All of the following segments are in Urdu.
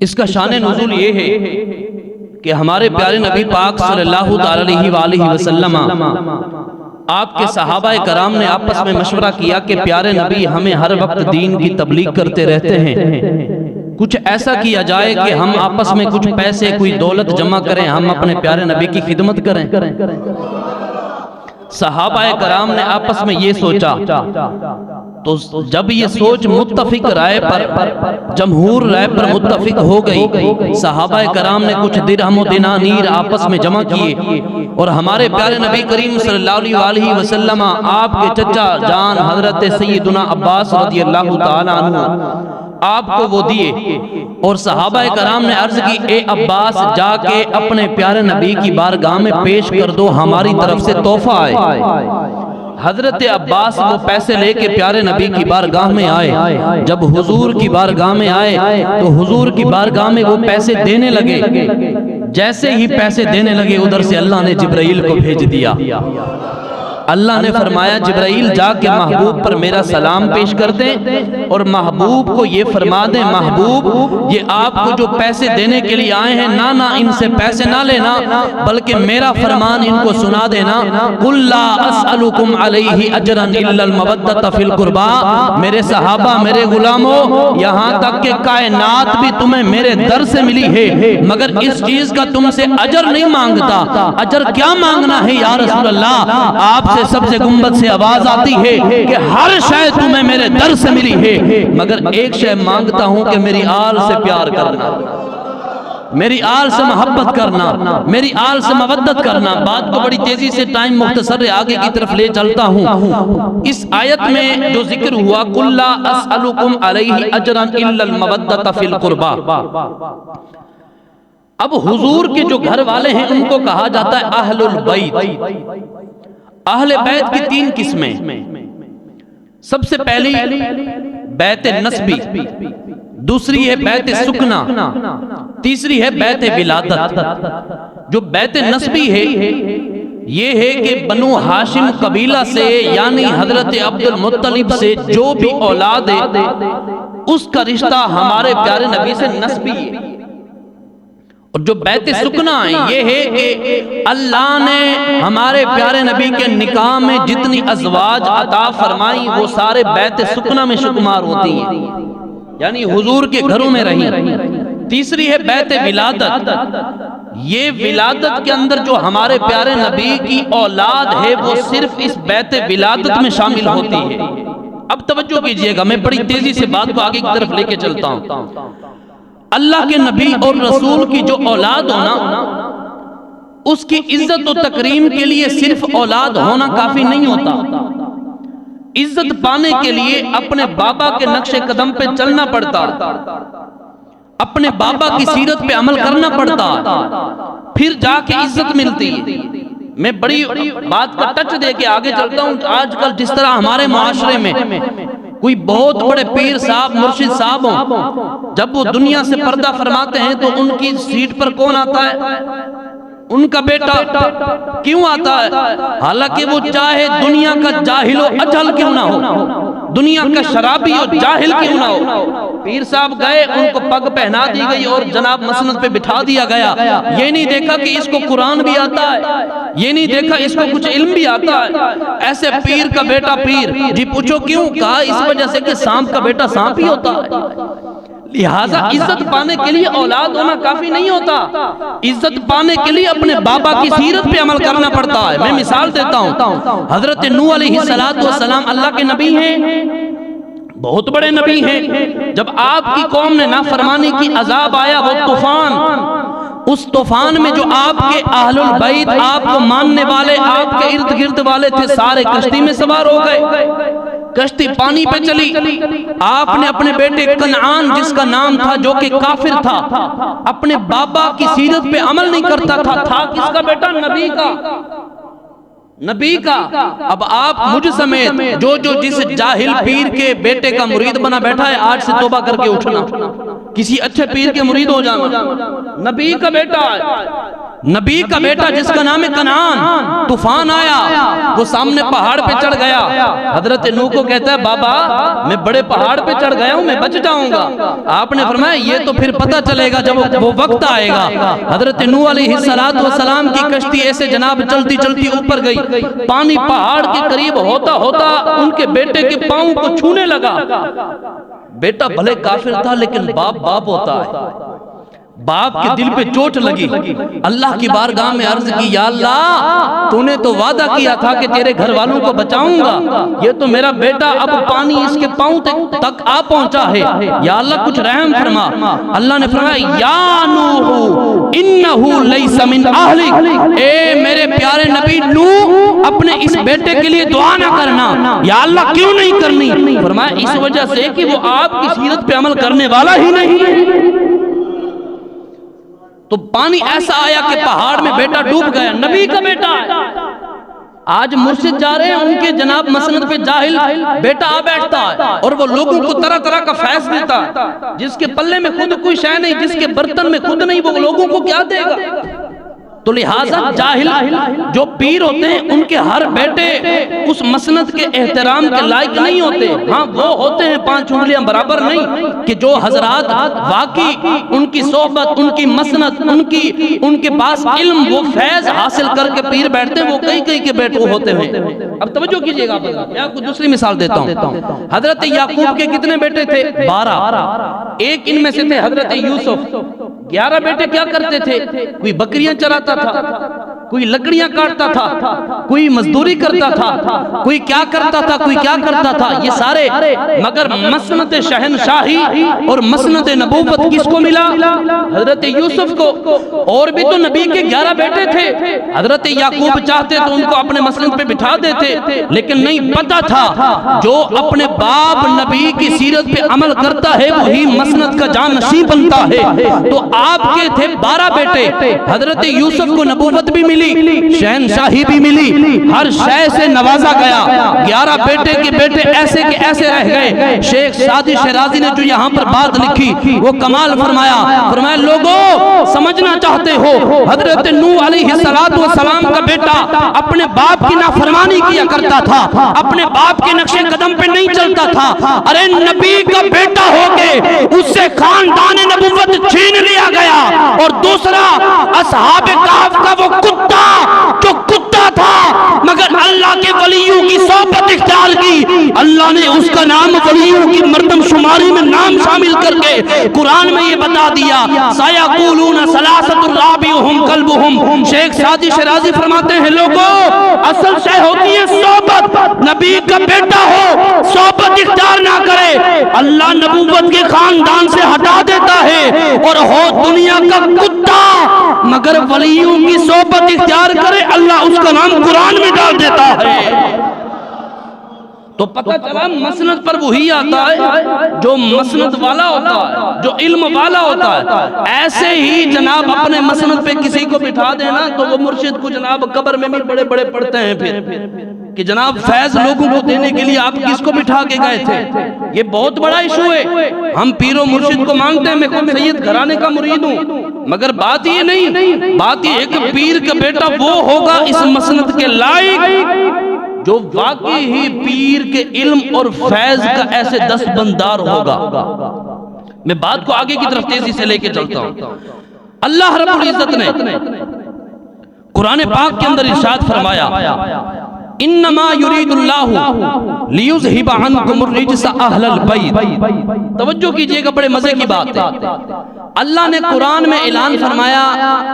اس کا شان نزول یہ ہے کہ ہمارے پیارے نبی پاک صلی اللہ علیہ وآلہ وسلم آپ کے صحابہ کرام نے آپس میں مشورہ کیا کہ پیارے نبی ہمیں ہر وقت دین کی تبلیغ کرتے رہتے ہیں، کچھ ایسا کیا جائے کہ ہم آپس میں کچھ پیسے کوئی دولت جمع کریں، ہم اپنے پیارے نبی کی خدمت کریں۔ صحابہ کرام نے آپس میں یہ سوچا، تو جب یہ سوچ متفق رائے پر، جمہور رائے پر متفق ہو گئی، صحابہ کرام نے کچھ درہم و دنانیر آپس میں جمع کیے اور ہمارے پیارے نبی کریم صلی اللہ علیہ وسلم آپ کے چچا جان حضرت سیدنا عباس رضی اللہ تعالیٰ عنہ آپ کو وہ دیے، اور صحابہ کرام نے عرض کی اے عباس جا کے اپنے پیارے نبی کی بارگاہ میں پیش کر دو، ہماری طرف سے تحفہ آئے۔ حضرت عباس وہ پیسے لے کے پیارے نبی کی بارگاہ میں آئے، جب حضور کی بارگاہ میں آئے تو حضور کی بارگاہ میں وہ پیسے دینے لگے، جیسے ہی پیسے دینے لگے ادھر سے اللہ نے جبرائیل کو بھیج دیا۔ اللہ نے فرمایا جبرائیل جا کے محبوب پر میرا سلام پیش کر دیں اور محبوب کو یہ فرما دیں، محبوب یہ آپ کو جو پیسے دینے کے لیے آئے ہیں نہ ان سے پیسے نہ لینا، بلکہ میرا فرمان ان کو سنا دینا، قُلْ لَا أَسْأَلُكُمْ عَلَيْهِ أَجْرًا إِلَّا الْمَوَدَّةَ فِي الْقُرْبَى، میرے صحابہ میرے غلاموں، یہاں تک کہ کائنات بھی تمہیں میرے در سے ملی ہے مگر اس چیز کا تم سے اجر نہیں مانگتا۔ اجر کیا مانگنا ہے یا رسول اللہ؟ آپ سب سے گنبد سے آواز آتی ہے کہ ہر شے تمہیں میرے در سے ملی ہے مگر ایک شے مانگتا ہوں کہ میری آل سے پیار کرنا، میری آل سے محبت کرنا، میری آل سے مودت کرنا۔ بات کو بڑی تیزی سے ٹائم مختصر آگے کی طرف لے چلتا ہوں۔ اس آیت میں جو ذکر ہوا قُلْ لَا أَسْأَلُكُمْ عَلَيْهِ أَجْرًا إِلَّا الْمَوَدَّةَ فِي الْقُرْبَى، اب حضور کے جو گھر والے ہیں ان کو کہا جاتا ہے اہل البیت۔ اہل بیت کی تین قسمیں، سب سے پہلی بیت نسبی، دوسری ہے بیت سکنہ، تیسری ہے بیت ولادت۔ جو بیت نسبی ہے یہ ہے کہ بنو ہاشم قبیلہ سے یعنی حضرت عبد المطلب سے جو بھی اولاد ہے اس کا رشتہ ہمارے پیارے نبی سے نسبی ہے۔ اور جو بیت سکنہ ہے یہ ہے کہ اللہ نے ہمارے پیارے نبی کے نکاح میں جتنی ازواج عطا فرمائی وہ سارے بیت سکنہ میں شمار ہوتی ہیں، یعنی حضور کے گھروں میں رہی۔ تیسری ہے بیت ولادت، یہ ولادت کے اندر جو ہمارے پیارے نبی کی اولاد ہے وہ صرف اس بیت ولادت میں شامل ہوتی ہے۔ اب توجہ کیجئے گا، میں بڑی تیزی سے بات کو آگے کی طرف لے کے چلتا ہوں۔ اللہ کے نبی اور رسول کی جو اولاد ہونا اس کی عزت و تکریم کے لیے صرف اولاد ہونا کافی نہیں ہوتا، عزت پانے کے لیے اپنے بابا کے نقش قدم پہ چلنا پڑتا، اپنے بابا کی سیرت پہ عمل کرنا پڑتا، پھر جا کے عزت ملتی ہے۔ میں بڑی بات کا ٹچ دے کے آگے چلتا ہوں۔ آج کل جس طرح ہمارے معاشرے میں کوئی بہت بڑے پیر صاحب مرشد صاحب ہوں، جب وہ دنیا سے پردہ فرماتے ہیں تو ان کی سیٹ پر کون آتا ہے؟ ان کا بیٹا۔ کیوں آتا ہے؟ حالانکہ وہ چاہے دنیا کا جاہل و اجہل کیوں نہ ہو، دنیا کا شرابی و جاہل کیوں نہ ہو، پیر صاحب گئے ان کو پگ پہنا دی گئی اور جناب مسند پہ بٹھا دیا گیا، یہ نہیں دیکھا کہ اس کو قرآن بھی آتا ہے، یہ نہیں دیکھا اس کو کچھ علم بھی آتا ہے۔ ایسے پیر کا بیٹا پیر، جی پوچھو کیوں؟ کہا اس وجہ سے کہ سانپ کا بیٹا سانپ ہی ہوتا ہے۔ لہٰذا عزت پانے کے لیے اولاد ہونا کافی نہیں ہوتا، عزت پانے کے لیے اپنے بابا کی سیرت پہ عمل کرنا پڑتا ہے۔ میں مثال دیتا ہوں، حضرت نوح علیہ السلام اللہ کے نبی ہیں، بہت بڑے نبی ہیں۔ جب آپ کی قوم نے نافرمانی کی عذاب آیا، وہ طوفان، اس طوفان میں جو آپ کے اہل البیت، آپ کو ماننے والے، آپ کے ارد گرد والے تھے، سارے کشتی میں سوار ہو گئے، کشتی پانی پہ چلی۔ آپ نے اپنے بیٹے کنعان جس کا نام تھا جو کہ کافر تھا، اپنے بابا کی سیرت پہ عمل نہیں کرتا تھا کس کا بیٹا؟ نبی کا۔ اب آپ مجھ سمیت جو جس جاہل پیر کے بیٹے کا مرید بنا بیٹھا ہے، آج سے توبہ کر کے اٹھنا، کسی اچھے پیر کے مرید ہو جانا۔ نبی کا بیٹا ہے، نبی کا بیٹا جس کا نام ہے کنعان، طوفان آیا، وہ سامنے پہاڑ پہ چڑھ گیا، حضرت نوح کو کہتا ہے بابا میں بڑے پہاڑ پہ چڑھ گیا ہوں، میں بچ جاؤں گا۔ آپ نے فرمایا یہ تو پھر پتہ چلے گا جب وہ وقت آئے گا۔ حضرت نوح علیہ السلام کی کشتی ایسے جناب چلتی چلتی اوپر گئی، پانی پہاڑ کے قریب ہوتا ہوتا ان کے بیٹے کے پاؤں کو چھونے لگا۔ بیٹا بھلے کافر تھا لیکن باپ ہوتا ہے، باپ کے دل پہ چوٹ لگی، اللہ کی بارگاہ میں عرض کی یا اللہ تو نے تو وعدہ کیا تھا کہ تیرے گھر والوں کو بچاؤں گا، یہ تو میرا بیٹا اب پانی اس کے پاؤں تک آ پہنچا ہے، یا اللہ کچھ رحم فرما۔ اللہ نے فرمایا یا نوح انہو لیس من اہلک، اے میرے پیارے نبی نوح اپنے اس بیٹے کے لیے دعا نہ کرنا۔ یا اللہ کیوں نہیں کرنی؟ فرمایا اس وجہ سے کہ وہ آپ کی سیرت پہ عمل کرنے والا ہی نہیں۔ تو پانی ایسا آیا کہ پہاڑ میں بیٹا ڈوب گیا، نبی کا بیٹا ہے۔ آج مرشد جا رہے ہیں ان کے جناب مسند پہ جاہل بیٹا آ بیٹھتا ہے اور وہ لوگوں کو طرح طرح کا فیض دیتا ہے، جس کے پلے میں خود کوئی شے نہیں، جس کے برتن میں خود نہیں، وہ لوگوں کو کیا دے گا؟ تو لہٰذا جاہل جو پیر ہوتے ہیں ان کے ہر بیٹے اس مسند کے احترام کے لائق نہیں ہوتے۔ ہاں وہ ہوتے ہیں 5 انگلیاں برابر نہیں، کہ جو حضرات واقعی ان کی صحبت، ان کی مسند، ان کے پاس علم، وہ فیض حاصل کر کے پیر بیٹھتے ہیں، وہ کئی کے بیٹے ہوتے ہیں۔ اب توجہ کیجئے گا، میں آپ کو دوسری مثال دیتا ہوں۔ حضرت یعقوب کے کتنے بیٹے تھے؟ 12۔ ایک ان میں سے تھے حضرت یوسف۔ 11 بیٹے کیا کرتے تھے؟ کوئی بکریاں چراتا تھا، کوئی لکڑیاں کاٹتا تھا، کوئی مزدوری کرتا تھا، کوئی کیا کرتا تھا، کوئی کیا کرتا تھا، یہ سارے۔ مگر مسند شہنشاہی اور مسند نبوت کس کو ملا؟ حضرت یوسف کو۔ اور بھی تو نبی کے 11 بیٹے تھے، حضرت یعقوب چاہتے تو ان کو اپنے مسند پہ بٹھا دیتے، لیکن نہیں، پتہ تھا جو اپنے باپ نبی کی سیرت پہ عمل کرتا ہے وہی مسند کا جانشین بنتا ہے۔ تو آپ کے تھے 12 بیٹے، حضرت یوسف کو نبوت بھی ملی، شہنشاہی بھی ملی، ہر شے سے نوازا گیا۔ 11 بیٹے کے بیٹے ایسے کے ایسے رہ گئے۔ شیخ سعدی شیرازی نے جو یہاں پر بات لکھی وہ کمال فرمایا لوگوں سمجھنا چاہتے ہو حضرت نوح علیہ السلام کا بیٹا اپنے باپ کی نافرمانی کیا کرتا تھا، اپنے باپ کے نقش قدم پہ نہیں چلتا تھا، ارے نبی کا بیٹا ہو کے اس سے خاندان نبوت چھین لیا گیا۔ اور دوسرا اصحاب کہف کا وہ کتا جو کتا تھا مگر اللہ کے ولیوں کی صحبت اختیار کی، اللہ نے اس کا نام ولیوں کی مردم شماری میں نام شامل کر کے قرآن میں یہ بتا دیا سَيَقُولُونَ ثَلَاثَةٌ رَابِعُهُمْ كَلْبُهُمْ۔ شیخ سعدی شیرازی فرماتے ہیں لوگوں اصل شے ہوتی ہے صحبت۔ نبی کا بیٹا ہو صحبت اختیار نہ کرے، اللہ نبوت کے خاندان سے ہٹا دیتا ہے، اور ہو دنیا کا کتا مگر ولیوں کی صحبت اختیار کرے، اللہ اس کا نام قرآن میں ڈال دیتا ہے۔ تو پتہ چلا مسند پر وہی آتا ہے جو مسند والا ہوتا ہے، جو علم والا ہوتا ہے۔ ایسے ہی جناب اپنے مسند پہ کسی کو بٹھا دینا تو وہ مرشد کو جناب قبر میں بھی بڑے بڑے پڑھتے ہیں پھر کہ جناب فیض لوگوں کو دینے کے لیے آپ کس کو بٹھا کے گئے تھے۔ یہ بہت بڑا ایشو ہے۔ ہم پیر و مرشد کو مانگتے ہیں، میں خود سید گھرانے کا مرید ہوں، مگر بات یہ نہیں، بات یہ ہے کہ پیر کا بیٹا وہ ہوگا اس مسند کے لائق جو واقعی ہی پیر کے علم اور فیض کا ایسے دستبندار ہوگا۔ میں بات کو آگے کی طرف تیزی سے لے کے چلتا ہوں۔ اللہ رب العزت نے قرآن پاک کے اندر ارشاد فرمایا انما یرید اللہ لیذہب عنکم الرجس اہل البیت۔ توجہ کیجئے گا، بڑے مزے کی بات ہے۔ اللہ نے قرآن میں اعلان فرمایا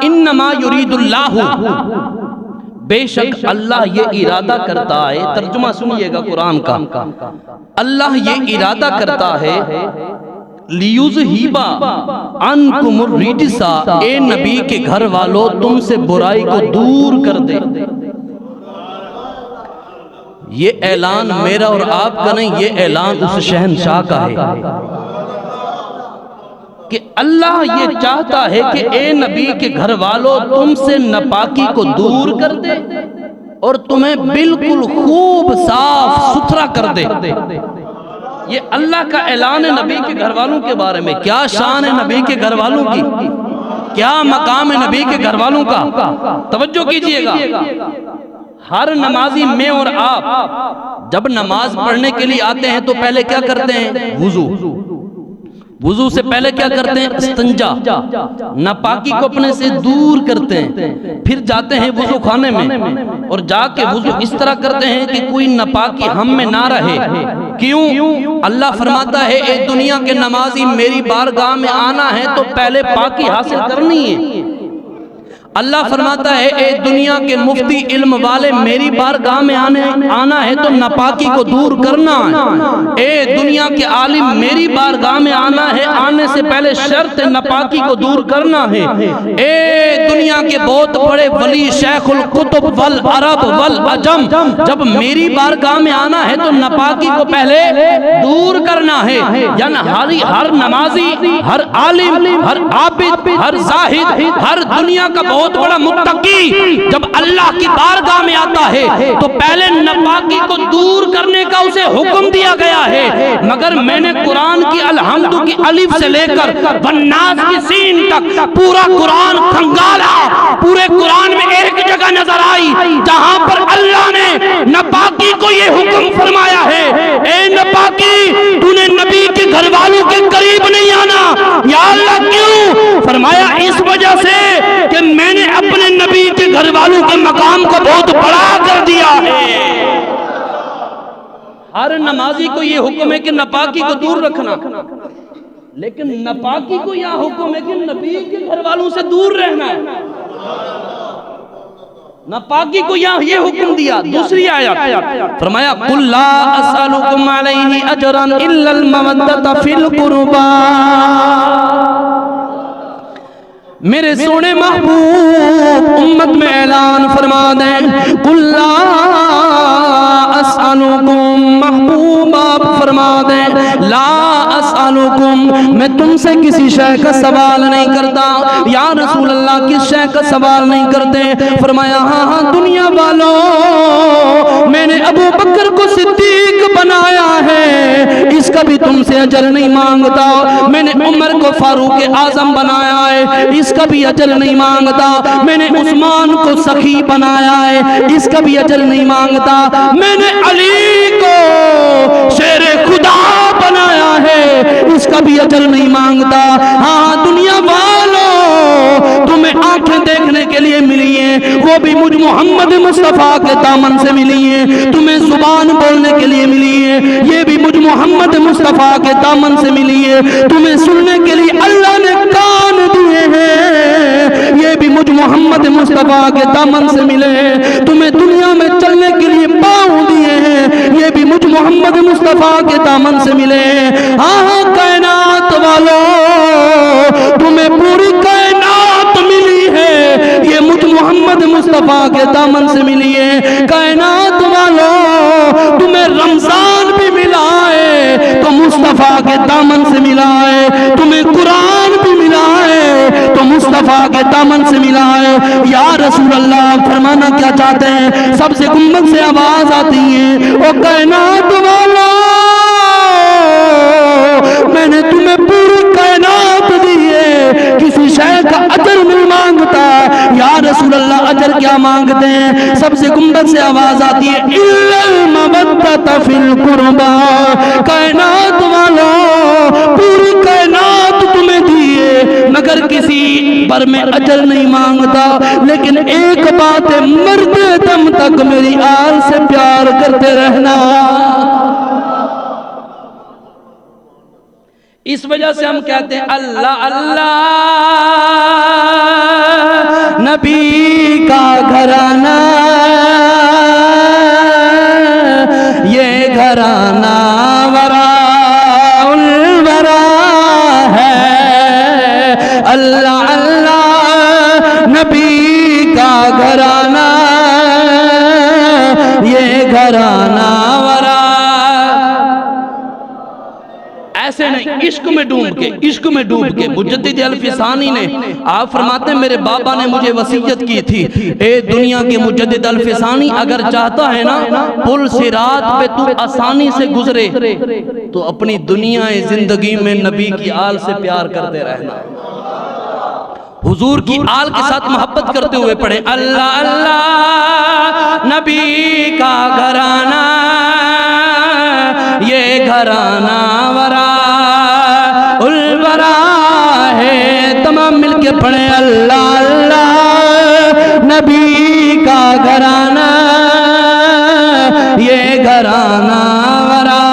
انما یرید اللہ، بے شک اللہ یہ ارادہ کرتا ہے، ترجمہ سنیے گا قرآن کا، اللہ یہ ارادہ کرتا ہے لیذہب عنکم الرجس، اے نبی کے گھر والوں تم سے برائی کو دور کر دے۔ یہ اعلان میرا اور آپ کا نہیں، یہ اعلان اس شہنشاہ کا ہے کہ اللہ یہ چاہتا ہے کہ اے نبی کے گھر والوں تم سے ناپاکی کو دور کر دے اور تمہیں بالکل خوب صاف ستھرا کر دے۔ یہ اللہ کا اعلان ہے نبی کے گھر والوں کے بارے میں۔ کیا شان ہے نبی کے گھر والوں کی! کیا مقام ہے نبی کے گھر والوں کا؟ توجہ کیجئے گا، ہر نمازی میں اور آپ جب نماز پڑھنے کے لیے آتے ہیں تو پہلے کیا کرتے ہیں؟ وضو سے پہلے کیا کرتے ہیں؟ استنجا، ناپاکی کو اپنے سے دور کرتے ہیں، پھر جاتے ہیں وضو خانے میں اور جا کے وضو اس طرح کرتے ہیں کہ کوئی ناپاکی ہم میں نہ رہے۔ کیوں؟ اللہ فرماتا ہے اے دنیا کے نمازی میری بارگاہ میں آنا ہے تو پہلے پاکی حاصل کرنی ہے۔ اللہ فرماتا ہے اے دنیا کے مفتی علم والے میری بارگاہ میں آنا ہے تو ناپاکی کو دور کرنا ہے۔ اے دنیا کے عالم میری بارگاہ میں آنا ہے، آنے سے پہلے شرط ناپاکی کو دور کرنا ہے۔ اے دنیا کے بہت بڑے ولی شیخ القطب والعرب والعجم جب میری بارگاہ میں آنا ہے تو ناپاکی کو پہلے دور کرنا ہے۔ یعنی ہر نمازی، ہر عالم، ہر عابد، ہر زاہد، ہر دنیا کا بہت بڑا متقی جب اللہ کی بارگاہ میں آتا ہے تو پہلے ناپاکی کو دور کرنے کا اسے حکم دیا گیا ہے۔ مگر میں نے قرآن کی الحمد کی الف سے لے کر والناس کی سین تک پورا قرآن کھنگالا، پورے قرآن میں ایک جگہ نظر آئی جہاں پر اللہ نے ناپاکی کو یہ حکم فرمایا ہے اے ناپاکی تو نے نبی کے گھر والوں کے قریب نہیں آنا۔ یا اللہ کیوں؟ فرمایا اس وجہ سے کہ میں نے اپنے نبی کے گھر والوں کے مقام کو بہت بڑا کر دیا ہے۔ ہر نمازی کو یہ حکم ہے کہ ناپاکی کو دور رکھنا، لیکن ناپاکی کو یہ حکم ہے کہ نبی کے گھر والوں سے دور رہنا ہے۔ ناپاکی کو یہ حکم دیا۔ دوسری آیت فرمایا قُلْ لَا أَسْأَلُكُمْ عَلَيْهِ أَجْرًا إِلَّا الْمَوَدَّةَ فِي الْقُرْبَى۔ میرے سونے محبوب امت میں اعلان فرما دیں قُلْ لَا أَسْأَلُكُمْ، محبوب آپ فرما دیں لا أَسْأَلُكُمْ، میں تم سے کسی شے کا سوال نہیں کرتا۔ یا رسول اللہ کس شے کا سوال نہیں کرتے؟ فرمایا ہاں دنیا والوں میں نے ابو بکر کو صدیق بنایا ہے، اس کا بھی تم سے اجر نہیں مانگتا۔ میں نے عمر کو فاروق اعظم بنایا ہے، اس کا بھی اجر نہیں مانگتا۔ میں نے عثمان کو سخی بنایا ہے، اس کا بھی اجر نہیں مانگتا۔ میں نے علی کو شیر خدا بنایا ہے، اس کا بھی اجر نہیں مانگتا۔ ہاں دنیا والوں تمہیں آنکھیں دیکھنے کے لیے ملی ہیں، وہ بھی مجھ محمد مصطفیٰ کے دامن سے ملی ہیں۔ تمہیں زبان بولنے کے لیے ملی ہے، یہ بھی مجھ محمد مصطفیٰ کے دامن سے ملی ہے۔ تمہیں سننے کے لیے اللہ نے کان دیے ہیں، یہ بھی مجھ محمد مصطفیٰ کے دامن سے ملے ہیں۔ تمہیں دنیا میں چلنے کے لیے پاؤں دیے ہیں، یہ بھی مجھ محمد مصطفیٰ کے دامن سے ملے ہیں۔ ہاں کائنات والوں تمہیں پوری کائنات ملی ہے، یہ مجھ محمد مصطفیٰ کے دامن سے ملی ہے۔ کائنات والوں تمہیں رمضان بھی ملا ہے تو مصطفیٰ کے دامن سے ملا ہے، تمہیں قرآن بھی ملا ہے تو مصطفیٰ کے دامن سے ملا ہے۔ یا رسول اللہ فرمانا کیا چاہتے ہیں؟ سب سے گنبد سے آواز آتی ہے او کائنات والوں میں نے تمہیں پوری کائنات دی ہے، کسی شے کا اجر نہیں مانگتا۔ یا رسول اللہ اجر کیا مانگتے ہیں؟ سب سے گنبد سے آواز آتی ہے اِلَّا الْمَوَدَّةَ فِي الْقُرْبَى، کائنات والوں پوری کائنات تمہیں دیے مگر کسی پر میں اجر نہیں مانگتا، لیکن ایک بات ہے مرتے دم تک میری آل سے پیار کرتے رہنا۔ اس وجہ سے ہم کہتے ہیں اللہ اللہ نبی کا گھرانہ، یہ گھرانہ وراء الورا ہے۔ اللہ اللہ نبی کا گھرانہ، یہ گھرانہ ورا۔ ایسے نہیں، عشق میں ڈوب کے، عشق میں ڈوب کے۔ مجدد الفسانی نے آپ فرماتے ہیں میرے بابا نے مجھے وصیت کی تھی اے دنیا کے مجدد الفسانی اگر چاہتا ہے نا پل صراط پہ تو آسانی سے گزرے تو اپنی دنیا زندگی میں نبی کی آل سے پیار کرتے رہنا۔ حضور کی آل کے ساتھ محبت کرتے ہوئے پڑھیں اللہ اللہ نبی کا گھرانہ یہ گھرانہ ورا الورا ہے. تمام مل کے پڑھیں اللہ اللہ نبی کا گھرانہ یہ گھرانہ ورا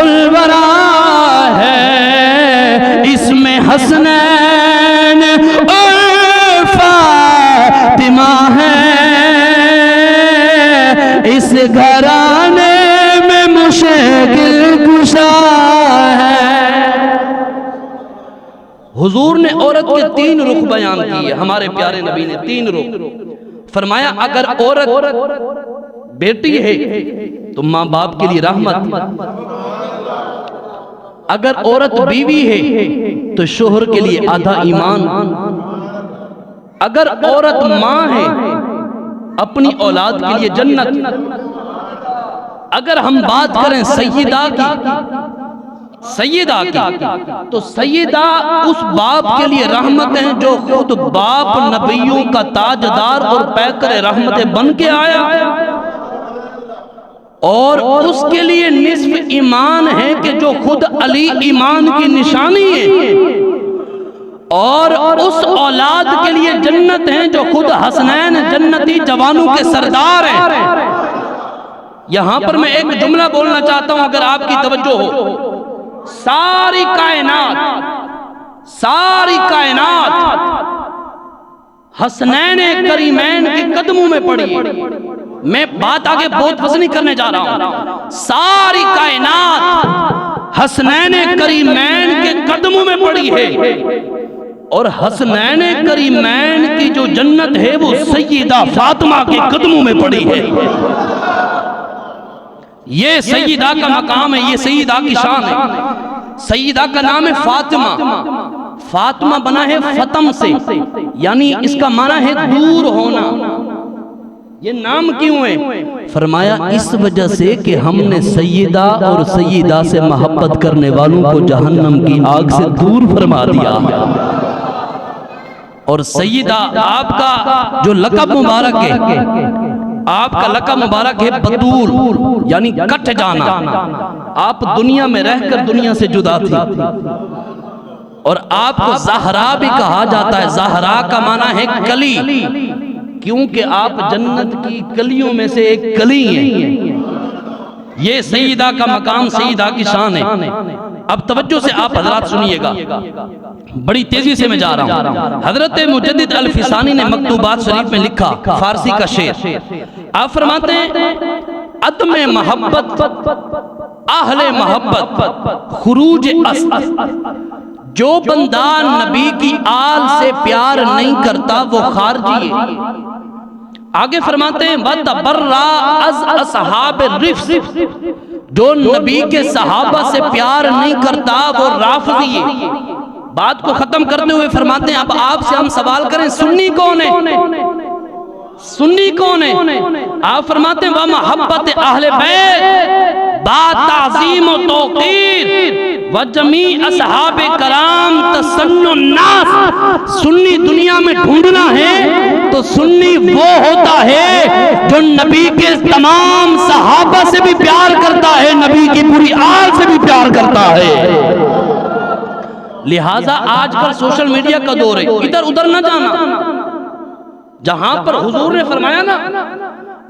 الورا ہے. اس میں حسنین اور فاطمہ ہے اس گھرانے میں مشکل کشا ہے. حضور نے عورت کے 3 رخ بیان کیے. ہمارے پیارے نبی نے 3 رخ فرمایا. اگر عورت بیٹی ہے تو ماں باپ کے لیے رحمت، اگر عورت بیوی ہے تو شوہر کے لیے آدھا ایمان، اگر عورت ماں ہے اپنی اولاد کے لیے جنت. اگر ہم بات کریں سیدہ کی تو سیدہ اس باپ کے لیے رحمت ہیں جو خود باپ نبیوں کا تاجدار اور پیکر رحمت بن کے آیا، اور اس کے لیے نصف ایمان ہے کہ جو خود علی ایمان کی نشانی ہے، اور اس اولاد کے لیے جنت ہیں جو خود حسنین جنتی جوانوں کے سردار ہیں. یہاں پر میں ایک جملہ بولنا چاہتا ہوں اگر آپ کی توجہ ہو. ساری کائنات حسنین کریمین کے قدموں میں پڑی ہے. میں بات آگے بہت وزنی کرنے جا رہا ہوں. ساری کائنات حسنین کریمین کے قدموں میں پڑی ہے، اور حسنین کریمین کی جو جنت ہے وہ سیدہ فاطمہ کے قدموں میں پڑی ہے. یہ سیدہ کا مقام ہے، یہ سیدہ کی شان ہے. سیدہ کا نام ہے فاطمہ. فاطمہ بنا ہے فتم سے، یعنی اس کا معنی ہے دور ہونا. یہ نام کیوں ہے؟ فرمایا اس وجہ سے کہ ہم نے سیدہ اور سیدہ سے محبت کرنے والوں کو جہنم کی آگ سے دور فرما دیا. اور سیدہ آپ کا جو لقب مبارک ہے، آپ کا لقب مبارک ہے بطول، یعنی کٹ جانا. آپ دنیا میں رہ کر دنیا سے جدا تھی، اور آپ کو زہرا بھی کہا جاتا ہے. زہرا کا معنی ہے کلی، کیونکہ آپ جنت کی کلیوں میں سے ایک کلی ہیں. یہ سیدہ کا مقام، سیدہ کی شان ہے. اب توجہ سے آپ حضرات سنیے گا، بڑی تیزی سے میں جا رہا ہوں. حضرت مجدد الفسانی نے مکتوبات شریف میں لکھا، فارسی کا شعر. آپ فرماتے ہیں عدم محبت اہل محبت خروج اصل. جو بندہ نبی کی آل سے پیار نہیں کرتا وہ خارجی ہے. آگے فرماتے ہیں وَتَبَرَّا از اصحاب الرفس. جو نبی کے صحابہ سے پیار نہیں کرتا وہ رافضی ہے. بات کو ختم کرتے ہوئے فرماتے ہیں اب آپ سے ہم سوال کریں سنی کون ہے؟ سنی کون ہے؟ آپ فرماتے ہیں وَمَحَبَّتِ اہل بیت با تعظیم و توقیر وجمیع اصحاب کرام تسن الناس. سنی دنیا میں ڈھونڈنا ہے تو سنی وہ ہوتا ہے جو نبی کے تمام صحابہ سے بھی پیار کرتا ہے، نبی کی پوری آل سے بھی پیار کرتا ہے. لہٰذا آج کل سوشل میڈیا کا دور ہے، ادھر ادھر نہ جانا. جہاں پر حضور نے فرمایا نا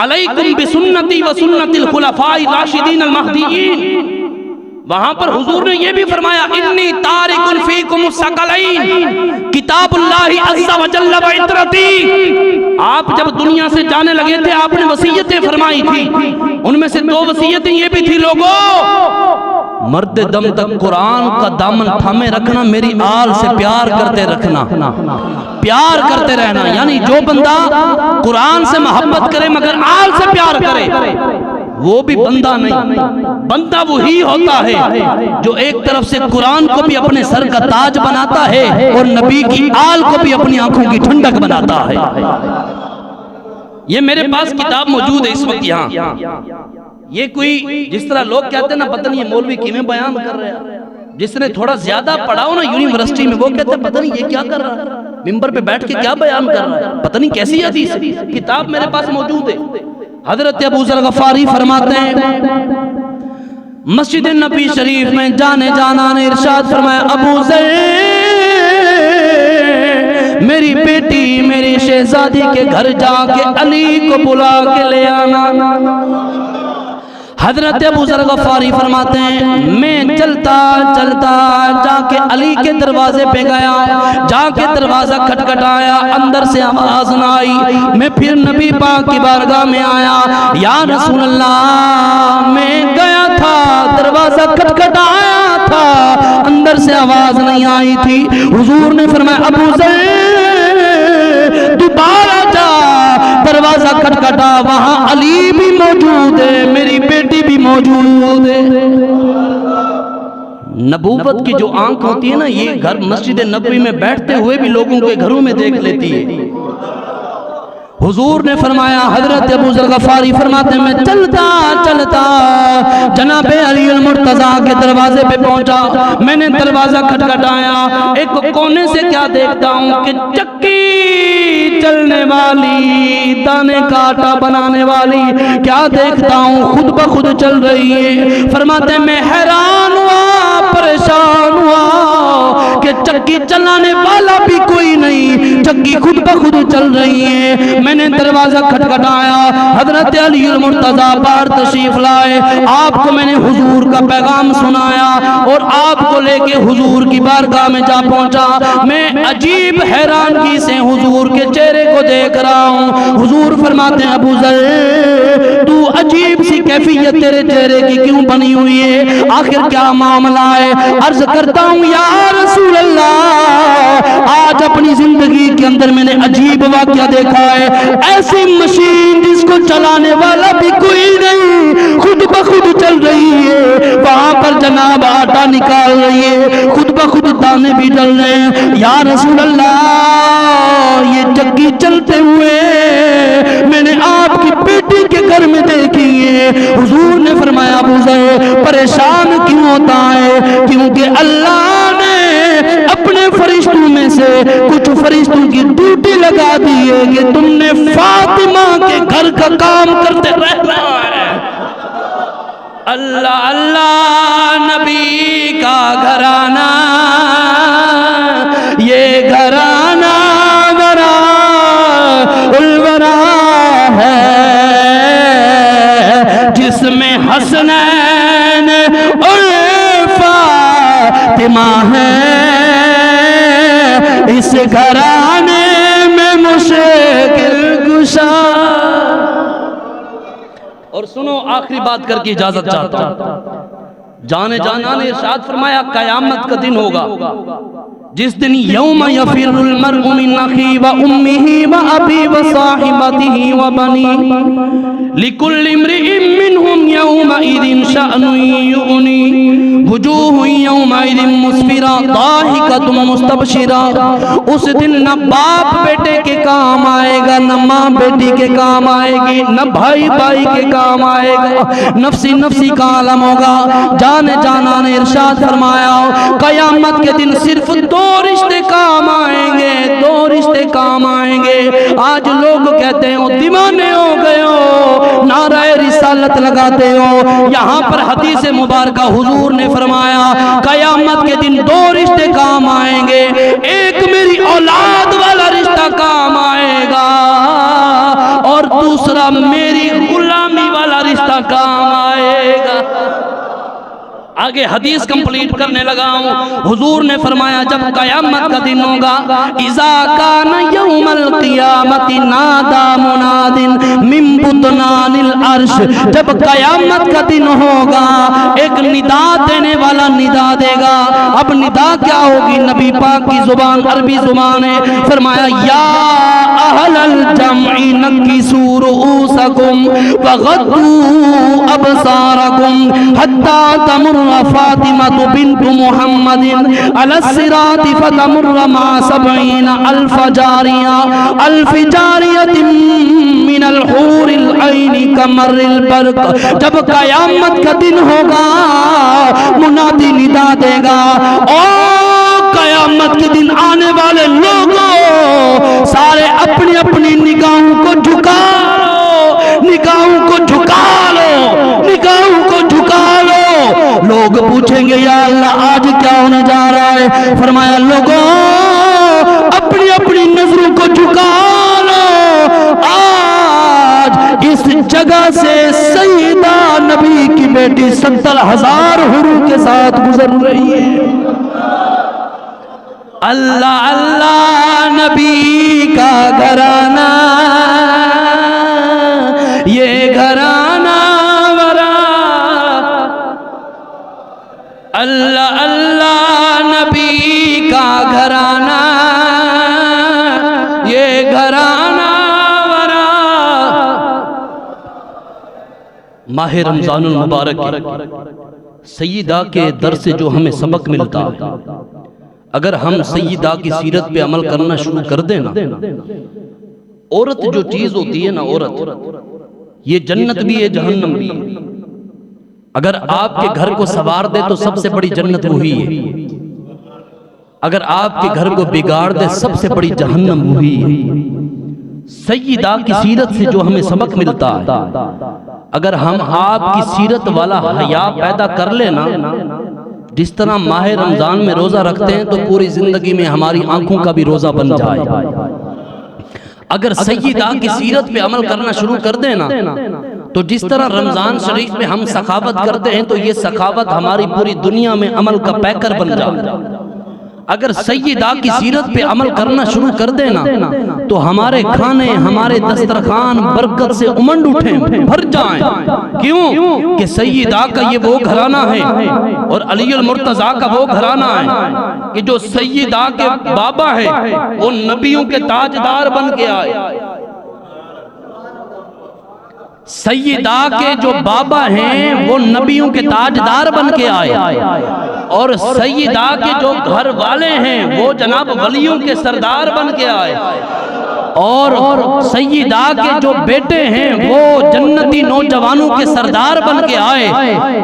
علیکم بسنتی و سنت الخلفاء الراشدین المہدیین، وہاں پر حضور نے یہ بھی فرمایا انی تارک فیکم الثقلین کتاب اللہ عز و جل و عطرتی. آپ جب دنیا سے جانے لگے تھے آپ نے وصیتیں فرمائی تھی، ان میں سے 2 وصیتیں یہ بھی تھی لوگوں مرد دم تک قرآن کا دامن تھامے رکھنا، میری آل سے پیار کرتے رکھنا، پیار کرتے رہنا. یعنی جو بندہ قرآن سے محبت کرے مگر آل سے پیار کرے وہ بھی بندہ نہیں. بندہ وہی ہوتا ہے جو ایک طرف سے قرآن کو بھی اپنے سر کا تاج بناتا ہے اور نبی کی آل کو بھی اپنی آنکھوں کی ٹھنڈک بناتا ہے. یہ میرے پاس کتاب موجود ہے اس وقت یہاں. یہ کوئی جس طرح لوگ کہتے ہیں نا پتہ نہیں یہ مولوی کیویں بیان کر رہے ہیں، جس نے تھوڑا زیادہ پڑھا ہو نا یونیورسٹی میں، وہ کہتے ہیں پتہ نہیں یہ کیا کر رہا ہے، ممبر پہ بیٹھ کے کیا بیان کر رہا ہے، پتہ نہیں کیسی حدیث ہے۔ کتاب میرے پاس موجود ہے۔ حضرت ابو ذر غفاری فرماتے ہیں مسجد نبی شریف میں جانے جانا نے ارشاد فرمایا، ابو ذر میری بیٹی میری شہزادی کے گھر جا کے علی کو بلا کے لے آنا۔ حضرت ابو ذر غفاری فرماتے ہیں میں چلتا چلتا جا کے علی کے دروازے پہ گیا، جا کے دروازہ کھٹکھٹایا، اندر سے آواز نہ آئی۔ میں پھر نبی پاک کی بارگاہ میں آیا، یا رسول اللہ میں گیا تھا، دروازہ کھٹکھٹایا تھا، اندر سے آواز نہیں آئی تھی۔ حضور نے فرمایا ابو ذر دوبارہ جا، دروازہ کھٹکھٹا، وہاں علی بھی موجود ہے، میری بیٹی بھی موجود ہے۔ نبوت کی جو آنکھ ہوتی ہے نا، یہ گھر مسجد نبوی میں بیٹھتے ہوئے بھی لوگوں کے گھروں میں دیکھ لیتی ہے۔ حضور نے فرمایا، حضرت ابو ذر غفاری فرماتے ہیں میں چلتا چلتا جناب علی المرتضیٰ کے دروازے پہ پہنچا، میں نے دروازہ کھٹکھٹایا، ایک کونے سے کیا دیکھتا ہوں کہ چکی چلنے والی، دانے کا آٹا بنانے والی، کیا دیکھتا ہوں خود بخود چل رہی ہے۔ فرماتے ہیں میں حیران ہوا، پریشان ہوا کہ چکی چلانے والا بھی کوئی نہیں، چکی خود بخود چل رہی ہے۔ میں نے دروازہ کھٹکھٹایا، حضرت علی المرتضیٰ باہر تشریف لائے، آپ کو میں نے حضور کا پیغام سنایا اور آپ کو لے کے حضور کی بارگاہ میں جا پہنچا۔ میں عجیب حیرانگی سے حضور کے چہرے کو دیکھ رہا ہوں۔ حضور فرماتے ہیں ابو ذر تو عجیب سی کیفیت تیرے چہرے کی کیوں بنی ہوئی ہے، آخر کیا معاملہ ہے؟ عرض کرتا ہوں یا رسول اللہ آج اپنی زندگی کے اندر میں نے عجیب واقعہ دیکھا ہے، ایسی مشین جس کو چلانے والا بھی کوئی نہیں، خود بخود چل رہی ہے، وہاں پر جناب آٹا نکال رہی ہے، خود بخود دانے بھی ڈل رہے ہیں۔ یا رسول اللہ یہ چکی چلتے ہوئے میں نے آپ کی بیٹی کے گھر میں دیکھی ہے۔ حضور نے فرمایا ابو ذر پریشان کیوں ہوتا ہے؟ کیونکہ اللہ نے اپنے فرشتوں میں سے کچھ فرشتوں کی ڈیوٹی لگا دی ہے کہ تم نے فاطمہ کے گھر کا کام کرتے رہنا ہے۔ اللہ اللہ نبی کا گھرانہ، یہ گھرانہ ورا الورا ہے، جس میں حسنین اور فاطمہ ہے، اس گھرانے میں مشکل کشا۔ اور سنو آخری بات کر کے اجازت چاہتا ہوں، جانے جانا نے ارشاد فرمایا قیامت کا دن ہوگا جس دن یوم یفر المرء من اخیہ و امہ و ابی و صاحبتہ و بنی لکل امرئ منہم یومئذ شأن یغنی وجوہ یومئذ مسفرہ ضاحکۃ مستبشرہ۔ اس دن نہ باپ بیٹے کے کام آئے گا، نہ ماں بیٹی کے کام آئے گی، نہ بھائی بھائی کے کام آئے گا، نفسی نفسی کا عالم ہوگا۔ جانے جانا نے ارشاد فرمایا قیامت کے دن صرف دو رشتے کام آئیں گے، دو رشتے کام آئیں گے۔ آج لوگ کہتے ہو دیوانے ہو گئے ہو، نعرہ رسالت لگاتے ہو، یہاں پر حدیث مبارکہ حضور نے فرمایا قیامت کے دن دو رشتے کام آئیں گے، ایک میری اولاد والا رشتہ کام آئے گا اور دوسرا میری غلامی والا رشتہ کام آئے گا۔ آگے حدیث کمپلیٹ کرنے لگا ہوں۔ حضور نے فرمایا جب قیامت کا دن ہوگا، اذا کان یوم القیامت نادا مناد من بطنان العرش، جب قیامت کا دن ہوگا ایک ندا دینے والا ندا دے گا۔ اب ندا کیا ہوگی؟ نبی پاک کی زبان عربی زبان ہے۔ فرمایا یا اہل الجمع نکسوا رؤوسکم وغضوا ابصارکم حتی تمر فاطمة بنت محمد على الصراط فتمر مع 70,000 جارية من من الحور العین کمر البرق. جب قیامت کا دن ہوگا منادی ندا دے گا، او قیامت کے دن آنے والے لوگوں سارے اپنی اپنی نگاہوں کو جھکا لو، نگاہوں کو جھکا لو، نگاہوں کو جھکا لو. لوگ پوچھیں گے یا اللہ آج کیا ہونے جا رہا ہے؟ فرمایا لوگوں اپنی اپنی نظروں کو جھکا لو، آج اس جگہ سے سیدہ نبی کی بیٹی 70,000 حوروں کے ساتھ گزر رہی ہے. اللہ اللہ نبی کا گھرانہ، یہ گھرانہ ورا. اللہ اللہ نبی کا گھرانہ، یہ گھرانہ ورا. ماہ رمضان المبارک سیدہ کے در سے جو ہمیں سبق ملتا ہے، اگر ہم سیدہ کی سیرت پہ عمل کرنا شروع کر دیں نا، عورت جو چیز ہوتی ہے نا، عورت یہ جنت بھی ہے جہنم بھی ہے. اگر آپ کے گھر کو سنوار دے تو سب سے بڑی جنت وہی ہے، اگر آپ کے گھر کو بگاڑ دے سب سے بڑی جہنم وہی ہے. سیدہ کی سیرت سے جو ہمیں سبق ملتا ہے، اگر ہم آپ کی سیرت والا حیا پیدا کر لینا، جس طرح ماہ رمضان میں روزہ رکھتے ہیں تو پوری زندگی میں ہماری آنکھوں کا بھی روزہ بن جائے. اگر سیدہ کی سیرت پہ عمل کرنا شروع کر دینا تو جس طرح رمضان شریف میں ہم سخاوت کرتے ہیں تو یہ سخاوت ہماری پوری دنیا میں عمل کا پیکر بن جائے. اگر سیدہ کی سیرت پہ عمل کرنا شروع کر دینا تو ہمارے کھانے، ہمارے دسترخوان برکت سے امنڈ اٹھیں، بھر جائیں. کیوں کہ سیدہ کا یہ وہ گھرانہ ہے اور علی المرتضیٰ کا وہ گھرانہ ہے کہ جو سیدہ کے بابا ہے وہ نبیوں کے تاجدار بن کے آئے. سیدہ کے جو بابا ہیں وہ نبیوں کے تاجدار بن کے آئے، اور سیدہ کے جو گھر والے ہیں وہ جناب ولیوں کے سردار بن کے آئے، اور سیدہ کے جو بیٹے ہیں وہ جنتی نوجوانوں کے سردار بن کے آئے،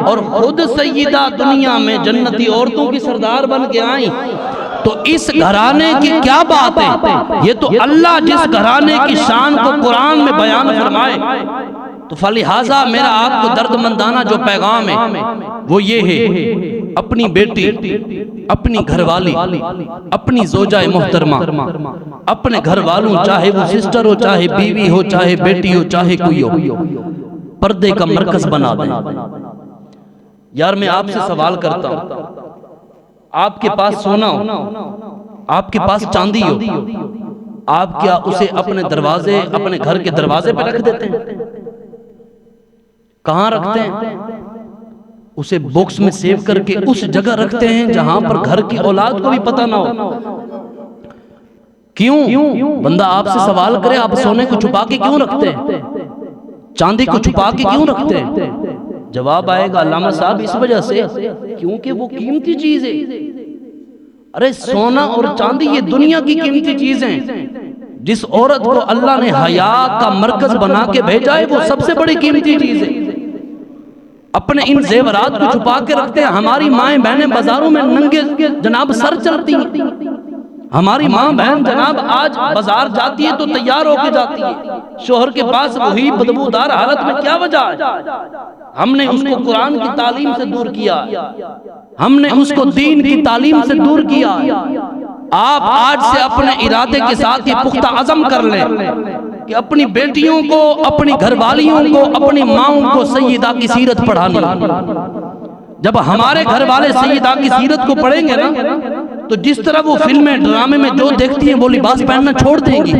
اور خود سیدہ دنیا میں جنتی عورتوں کی سردار بن کے آئیں. تو اس گھرانے کی کیا بات ہے؟ یہ تو اللہ جس گھرانے کی شان کو قرآن میں بیان فرمائے. تو فلہٰذا میرا آپ کو درد مندانہ جو پیغام ہے وہ یہ ہے، اپنی بیٹی، اپنی گھر والی، اپنی زوجہ محترمہ، اپنے گھر والوں، چاہے وہ سسٹر ہو، چاہے بیوی ہو، چاہے بیٹی ہو، چاہے کوئی ہو، پردے کا مرکز بنا دیں. یار میں آپ سے سوال کرتا ہوں، آپ کے پاس سونا ہو، آپ کے پاس چاندی ہو، آپ کیا اسے اپنے دروازے، اپنے گھر کے دروازے پہ رکھ دیتے ہیں؟ کہاں رکھتے ہیں؟ اسے باکس میں سیو کر کے اس جگہ رکھتے ہیں جہاں پر گھر کی اولاد کو بھی پتہ نہ ہو. کیوں؟ بندہ آپ سے سوال کرے آپ سونے کو چھپا کے کیوں رکھتے ہیں؟ چاندی کو چھپا کے کیوں رکھتے ہیں؟ جواب آئے گا علامہ صاحب اس وجہ سے کیونکہ وہ قیمتی چیز ہے. ارے سونا اور چاندی یہ دنیا کی قیمتی چیزیں، جس عورت کو اللہ نے حیا کا مرکز بنا کے بھیجا ہے وہ سب سے بڑی قیمتی چیز ہے. اپنے ان زیورات کو چھپا کے رکھتے ہیں. ہماری مائیں بہنیں بازاروں میں ننگے جناب سر چلتی ہیں. ہماری ماں بہن جناب آج بازار جاتی ہے تو تیار ہو کے جاتی ہے، شوہر کے پاس وہی بدبودار حالت میں. کیا وجہ ہے؟ ہم نے اس کو قرآن کی تعلیم سے دور کیا، ہم نے اس کو دین کی تعلیم سے دور کیا. آپ آج سے اپنے ارادے کے ساتھ یہ پختہ عزم کر لیں کہ اپنی بیٹیوں کو، اپنی گھر والیوں کو، اپنی ماؤں کو سیدہ کی سیرت پڑھانی. جب ہمارے گھر والے سیدہ کی سیرت کو پڑھیں گے نا تو جس طرح وہ فلمیں ڈرامے میں جو دیکھتی ہیں وہ لباس پہننا چھوڑ دیں گی.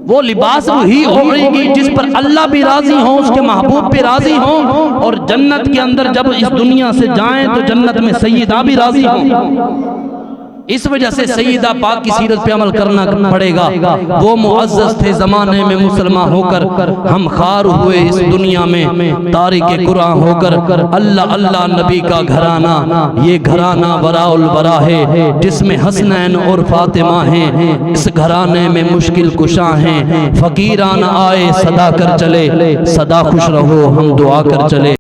وہ لباس وہی اوڑھیں گی جس پر اللہ بھی راضی ہوں، اس کے محبوب بھی راضی ہوں، اور جنت کے اندر جب اس دنیا سے جائیں تو جنت میں سیدہ بھی راضی ہوں. اس وجہ سے سیدہ پاک کی سیرت پہ عمل کرنا پڑے گا۔ وہ معزز تھے زمانے میں مسلمان ہو کر، ہم خار ہوئے اس دنیا میں تارک قرآن ہو کر۔ اللہ اللہ نبی کا گھرانہ، یہ گھرانہ وراء الورا ہے جس میں حسنین اور فاطمہ ہیں۔ اس گھرانے میں مشکل کشاں ہیں، فقیران آئے صدا کر چلے، صدا خوش رہو ہم دعا کر چلے۔